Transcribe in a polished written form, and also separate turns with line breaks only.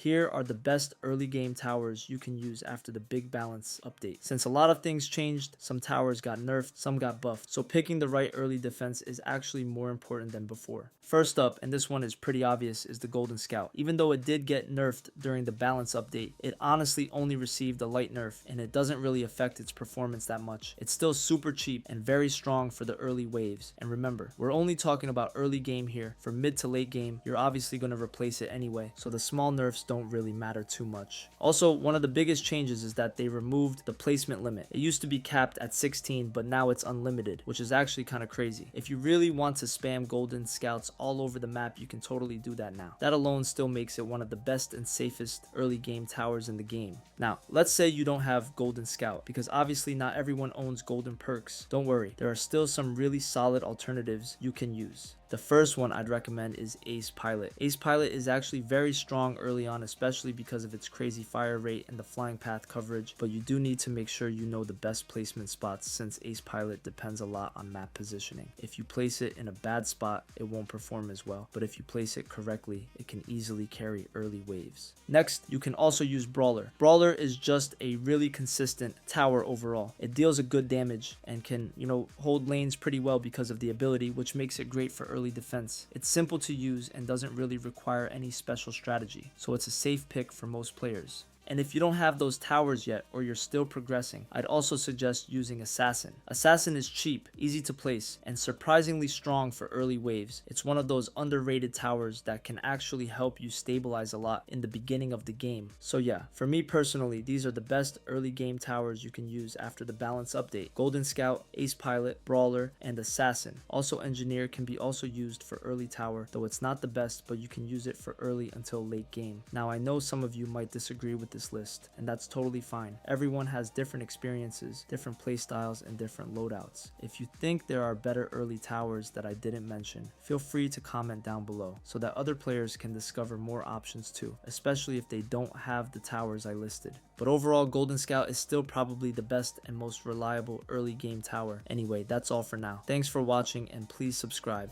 Here are the best early game towers you can use after the big balance update. Since a lot of things changed, some towers got nerfed, some got buffed, so picking the right early defense is actually more important than before. First up, and this one is pretty obvious, is the Golden Scout. Even though it did get nerfed during the balance update, it honestly only received a light nerf and it doesn't really affect its performance that much. It's still super cheap and very strong for the early waves. And remember, we're only talking about early game here. For mid to late game, you're obviously going to replace it anyway, so the small nerfs don't really matter too much. Also, one of the biggest changes is that they removed the placement limit. It used to be capped at 16, but now it's unlimited, which is actually kind of crazy. If you really want to spam Golden Scouts all over the map, you can totally do that now. That alone still makes it one of the best and safest early game towers in the game. Now, let's say you don't have Golden Scout, because obviously not everyone owns golden perks. Don't worry, there are still some really solid alternatives you can use. The first one I'd recommend is Ace Pilot. Ace Pilot is actually very strong early on, especially because of its crazy fire rate and the flying path coverage, but you do need to make sure you know the best placement spots since Ace Pilot depends a lot on map positioning. If you place it in a bad spot, it won't perform as well, but if you place it correctly, it can easily carry early waves. Next, you can also use Brawler. Brawler is just a really consistent tower overall. It deals a good damage and can, hold lanes pretty well because of the ability, which makes it great for early defense. It's simple to use and doesn't really require any special strategy, so it's a safe pick for most players. And if you don't have those towers yet, or you're still progressing, I'd also suggest using Assassin. Assassin is cheap, easy to place, and surprisingly strong for early waves. It's one of those underrated towers that can actually help you stabilize a lot in the beginning of the game. So yeah, for me personally, these are the best early game towers you can use after the balance update. Golden Scout, Ace Pilot, Brawler, and Assassin. Also Engineer can be also used for early tower, though it's not the best, but you can use it for early until late game. Now I know some of you might disagree with this list, and that's totally fine. Everyone has different experiences, different playstyles, and different loadouts. If you think there are better early towers that I didn't mention, feel free to comment down below so that other players can discover more options too, especially if they don't have the towers I listed. But overall, Golden Scout is still probably the best and most reliable early game tower. Anyway, that's all for now. Thanks for watching and please subscribe.